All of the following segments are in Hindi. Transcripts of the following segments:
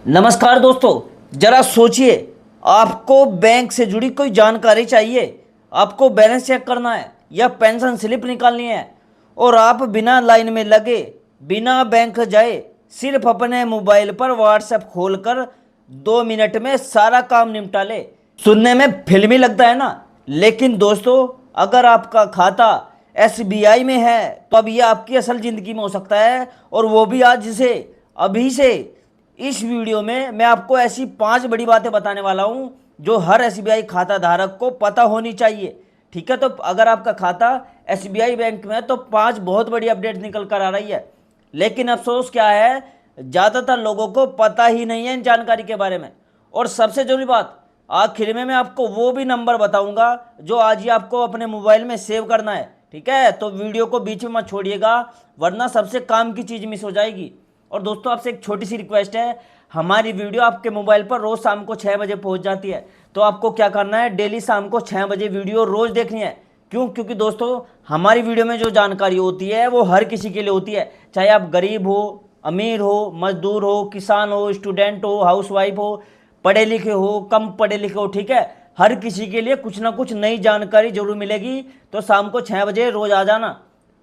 नमस्कार दोस्तों, जरा सोचिए। आपको बैंक से जुड़ी कोई जानकारी चाहिए, आपको बैलेंस चेक करना है या पेंशन स्लिप निकालनी है और आप बिना लाइन में लगे, बिना बैंक जाए, सिर्फ अपने मोबाइल पर व्हाट्सएप खोलकर 2 मिनट में सारा काम निपटा ले। सुनने में फिल्मी लगता है ना, लेकिन दोस्तों अगर आपका खाता एसबीआई में है तो अब ये आपकी असल ज़िंदगी में हो सकता है, और वो भी आज से, अभी से। इस वीडियो में मैं आपको ऐसी 5 बड़ी बातें बताने वाला हूं जो हर एसबीआई खाता धारक को पता होनी चाहिए। ठीक है, तो अगर आपका खाता एसबीआई बैंक में है तो 5 बहुत बड़ी अपडेट निकल कर आ रही है। लेकिन अफसोस क्या है, ज़्यादातर लोगों को पता ही नहीं है इन जानकारी के बारे में। और सबसे जरूरी बात, आखिर में मैं आपको वो भी नंबर बताऊंगा जो आज ही आपको अपने मोबाइल में सेव करना है। ठीक है, तो वीडियो को बीच में मत छोड़िएगा, वरना सबसे काम की चीज़ मिस हो जाएगी। और दोस्तों आपसे एक छोटी सी रिक्वेस्ट है, हमारी वीडियो आपके मोबाइल पर रोज़ शाम को 6 बजे पहुंच जाती है। तो आपको क्या करना है, डेली शाम को 6 बजे वीडियो रोज़ देखनी है। क्यों? क्योंकि दोस्तों हमारी वीडियो में जो जानकारी होती है वो हर किसी के लिए होती है, चाहे आप गरीब हो, अमीर हो, मजदूर हो, किसान हो, स्टूडेंट हो, हाउसवाइफ हो, पढ़े लिखे हो, कम पढ़े लिखे हो। ठीक है, हर किसी के लिए कुछ ना कुछ नई जानकारी जरूर मिलेगी। तो शाम को 6 बजे रोज़ आ जाना।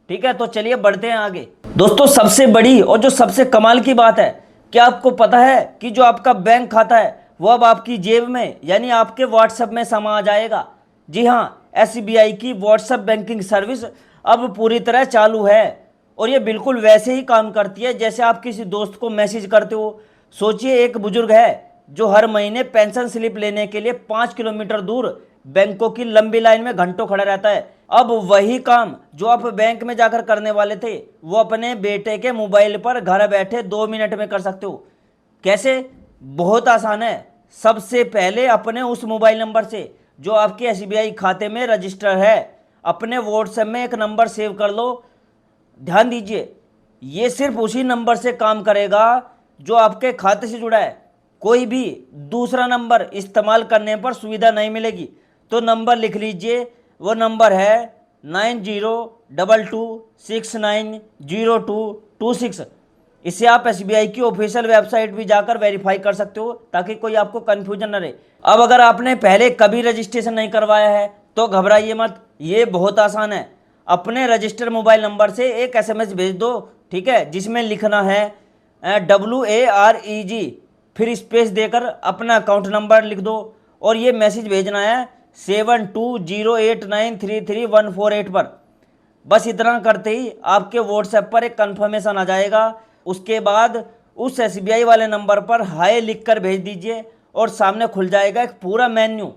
ठीक है, तो चलिए बढ़ते हैं आगे। दोस्तों सबसे बड़ी और जो सबसे कमाल की बात है, क्या आपको पता है कि जो आपका बैंक खाता है वो अब आपकी जेब में यानी आपके व्हाट्सएप में समा जाएगा। जी हाँ, एसबीआई की व्हाट्सएप बैंकिंग सर्विस अब पूरी तरह चालू है, और ये बिल्कुल वैसे ही काम करती है जैसे आप किसी दोस्त को मैसेज करते हो। सोचिए, एक बुजुर्ग है जो हर महीने पेंशन स्लिप लेने के लिए 5 किलोमीटर दूर बैंकों की लंबी लाइन में घंटों खड़ा रहता है। अब वही काम जो आप बैंक में जाकर करने वाले थे वो अपने बेटे के मोबाइल पर घर बैठे 2 मिनट में कर सकते हो। कैसे? बहुत आसान है। सबसे पहले अपने उस मोबाइल नंबर से जो आपके एसबीआई खाते में रजिस्टर है, अपने व्हाट्सएप में एक नंबर सेव कर लो। ध्यान दीजिए, ये सिर्फ उसी नंबर से काम करेगा जो आपके खाते से जुड़ा है। कोई भी दूसरा नंबर इस्तेमाल करने पर सुविधा नहीं मिलेगी। तो नंबर लिख लीजिए, वो नंबर है 9022690226। इसे आप एसबीआई की ऑफिशियल वेबसाइट भी जाकर वेरीफाई कर सकते हो, ताकि कोई आपको कन्फ्यूजन न रहे। अब अगर आपने पहले कभी रजिस्ट्रेशन नहीं करवाया है तो घबराइए मत, ये बहुत आसान है। अपने रजिस्टर्ड मोबाइल नंबर से एक एसएमएस भेज दो, ठीक है, जिसमें लिखना है WAREG, फिर स्पेस देकर अपना अकाउंट नंबर लिख दो, और ये मैसेज भेजना है 7208933148 पर। बस इतना करते ही आपके व्हाट्सएप पर एक कंफर्मेशन आ जाएगा। उसके बाद उस एसबीआई वाले नंबर पर हाय लिखकर भेज दीजिए, और सामने खुल जाएगा एक पूरा मेन्यू,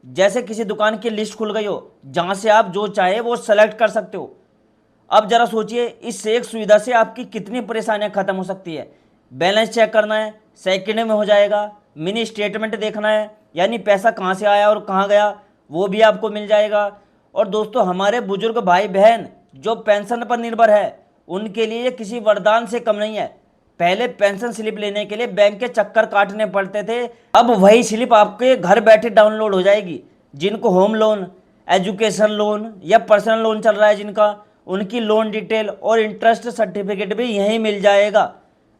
जैसे किसी दुकान की लिस्ट खुल गई हो, जहां से आप जो चाहे वो सेलेक्ट कर सकते हो। अब जरा सोचिए, इस एक सुविधा से आपकी कितनी परेशानियां खत्म हो सकती है। बैलेंस चेक करना है, सेकंड में हो जाएगा। मिनी स्टेटमेंट देखना है, यानी पैसा कहाँ से आया और कहाँ गया, वो भी आपको मिल जाएगा। और दोस्तों हमारे बुजुर्ग भाई बहन जो पेंशन पर निर्भर है, उनके लिए ये किसी वरदान से कम नहीं है। पहले पेंशन स्लिप लेने के लिए बैंक के चक्कर काटने पड़ते थे, अब वही स्लिप आपके घर बैठे डाउनलोड हो जाएगी। जिनको होम लोन, एजुकेशन लोन या पर्सनल लोन चल रहा है जिनका, उनकी लोन डिटेल और इंटरेस्ट सर्टिफिकेट भी यहीं मिल जाएगा।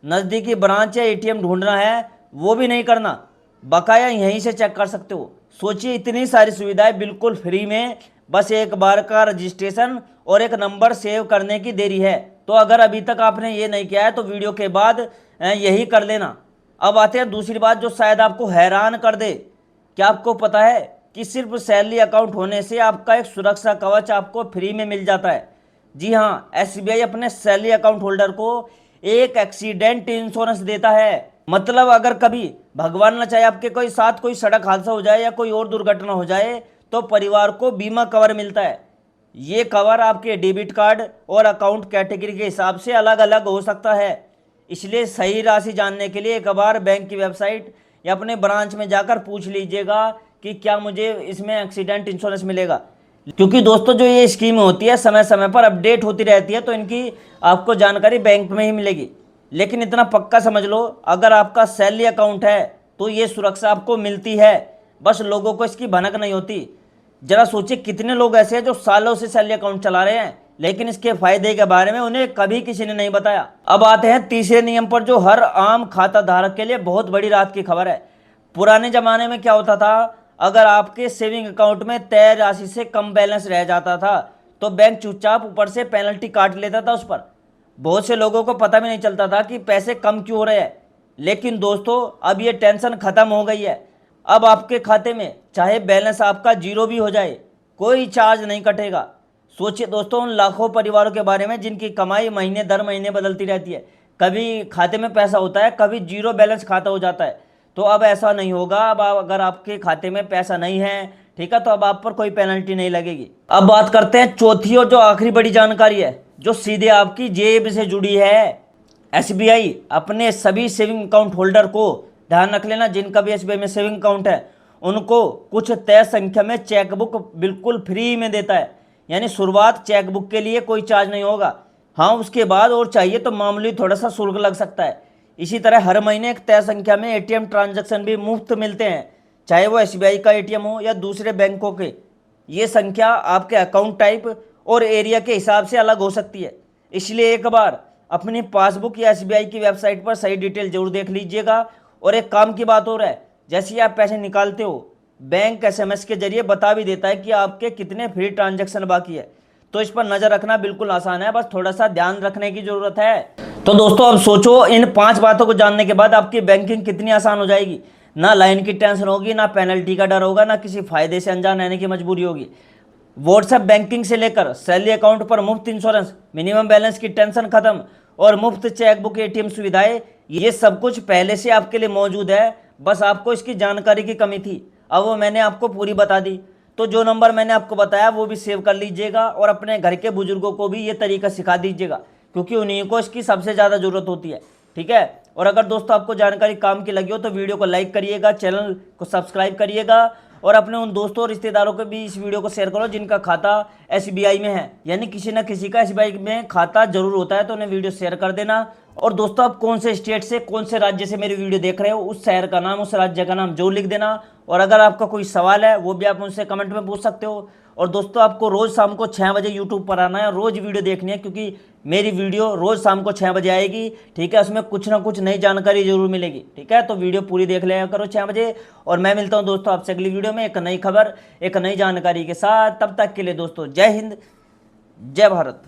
नज़दीकी ब्रांच या एटीएम ढूंढना है वो भी नहीं करना, बकाया यहीं से चेक कर सकते हो। सोचिए, इतनी सारी सुविधाएं बिल्कुल फ्री में, बस एक बार का रजिस्ट्रेशन और एक नंबर सेव करने की देरी है। तो अगर अभी तक आपने ये नहीं किया है तो वीडियो के बाद यही कर लेना। अब आते हैं दूसरी बात जो शायद आपको हैरान कर दे। क्या आपको पता है कि सिर्फ सैलरी अकाउंट होने से आपका एक सुरक्षा कवच आपको फ्री में मिल जाता है। जी हाँ, एसबीआई अपने सैलरी अकाउंट होल्डर को एक एक्सीडेंट इंश्योरेंस देता है। मतलब अगर कभी भगवान न चाहे आपके कोई साथ कोई सड़क हादसा हो जाए या कोई और दुर्घटना हो जाए तो परिवार को बीमा कवर मिलता है। ये कवर आपके डेबिट कार्ड और अकाउंट कैटेगरी के हिसाब से अलग अलग हो सकता है, इसलिए सही राशि जानने के लिए एक बार बैंक की वेबसाइट या अपने ब्रांच में जाकर पूछ लीजिएगा कि क्या मुझे इसमें एक्सीडेंट इंश्योरेंस मिलेगा। क्योंकि दोस्तों जो ये स्कीम होती है समय समय पर अपडेट होती रहती है, तो इनकी आपको जानकारी बैंक में ही मिलेगी। लेकिन इतना पक्का समझ लो, अगर आपका सैलरी अकाउंट है तो ये सुरक्षा आपको मिलती है, बस लोगों को इसकी भनक नहीं होती। जरा सोचिए, कितने लोग ऐसे हैं जो सालों से सैलरी अकाउंट चला रहे हैं, लेकिन इसके फायदे के बारे में उन्हें कभी किसी ने नहीं बताया। अब आते हैं तीसरे नियम पर, जो हर आम खाता धारक के लिए बहुत बड़ी राहत की खबर है। पुराने जमाने में क्या होता था, अगर आपके सेविंग अकाउंट में तय राशि से कम बैलेंस रह जाता था तो बैंक चुपचाप ऊपर से पेनल्टी काट लेता था उस पर। बहुत से लोगों को पता भी नहीं चलता था कि पैसे कम क्यों हो रहे हैं। लेकिन दोस्तों, अब ये टेंशन खत्म हो गई है। अब आपके खाते में चाहे बैलेंस आपका जीरो भी हो जाए, कोई चार्ज नहीं कटेगा। सोचिए दोस्तों, उन लाखों परिवारों के बारे में जिनकी कमाई महीने दर महीने बदलती रहती है। कभी खाते में पैसा होता है, कभी जीरो बैलेंस खाता हो जाता है। तो अब ऐसा नहीं होगा। अब अगर आपके खाते में पैसा नहीं है, ठीक है, तो अब आप पर कोई पेनल्टी नहीं लगेगी। अब बात करते हैं चौथी और जो आखिरी बड़ी जानकारी है, जो सीधे आपकी जेब से जुड़ी है। एसबीआई अपने सभी सेविंग अकाउंट होल्डर को, ध्यान रख लेना, जिनका भी एसबीआई में सेविंग अकाउंट है, उनको कुछ तय संख्या में चेकबुक बिल्कुल फ्री में देता है। यानी शुरुआत चेकबुक के लिए कोई चार्ज नहीं होगा। हाँ, उसके बाद और चाहिए तो मामूली थोड़ा सा शुल्क लग सकता है। इसी तरह हर महीने एक तय संख्या में एटीएम ट्रांजैक्शन भी मुफ्त मिलते हैं, चाहे वो एसबीआई का एटीएम हो या दूसरे बैंकों के। ये संख्या आपके अकाउंट टाइप और एरिया के हिसाब से अलग हो सकती है। इसलिए एक बार अपनी पासबुक या एसबीआई की वेबसाइट पर सही डिटेल जरूर देख लीजिएगा। और एक काम की बात और है, जैसे ही आप पैसे निकालते हो, बैंक एसएमएस के जरिए बता भी देता है कि आपके कितने फ्री ट्रांजैक्शन बाकी है। तो इस पर नज़र रखना बिल्कुल आसान है, बस थोड़ा सा ध्यान रखने की ज़रूरत है। तो दोस्तों, अब सोचो, इन 5 बातों को जानने के बाद आपकी बैंकिंग कितनी आसान हो जाएगी। ना लाइन की टेंशन होगी, ना पेनल्टी का डर होगा, ना किसी फायदे से अनजान रहने की मजबूरी होगी। व्हाट्सएप बैंकिंग से लेकर सैलरी अकाउंट पर मुफ्त इंश्योरेंस, मिनिमम बैलेंस की टेंशन खत्म और मुफ्त चेकबुक एटीएम सुविधाएं, ये सब कुछ पहले से आपके लिए मौजूद है। बस आपको इसकी जानकारी की कमी थी, अब वो मैंने आपको पूरी बता दी। तो जो नंबर मैंने आपको बताया वो भी सेव कर लीजिएगा और अपने घर के बुजुर्गों को भी ये तरीका सिखा दीजिएगा, क्योंकि उन्हीं को इसकी सबसे ज़्यादा ज़रूरत होती है। ठीक है, और अगर दोस्तों आपको जानकारी काम की लगी हो तो वीडियो को लाइक करिएगा, चैनल को सब्सक्राइब करिएगा और अपने उन दोस्तों और रिश्तेदारों को भी इस वीडियो को शेयर करो जिनका खाता एसबीआई में है। यानी किसी ना किसी का एसबीआई में खाता जरूर होता है, तो उन्हें वीडियो शेयर कर देना। और दोस्तों, आप कौन से स्टेट से, कौन से राज्य से मेरी वीडियो देख रहे हो, उस शहर का नाम, उस राज्य का नाम जरूर लिख देना। और अगर आपका कोई सवाल है वो भी आप मुझसे कमेंट में पूछ सकते हो। और दोस्तों, आपको रोज़ शाम को 6 बजे यूट्यूब पर आना है, रोज़ वीडियो देखनी है, क्योंकि मेरी वीडियो रोज़ शाम को 6 बजे आएगी। ठीक है, उसमें कुछ ना कुछ नई जानकारी जरूर मिलेगी। ठीक है, तो वीडियो पूरी देख लिया करो 6 बजे। और मैं मिलता हूँ दोस्तों आपसे अगली वीडियो में एक नई खबर, एक नई जानकारी के साथ। तब तक के लिए दोस्तों, जय हिंद, जय भारत।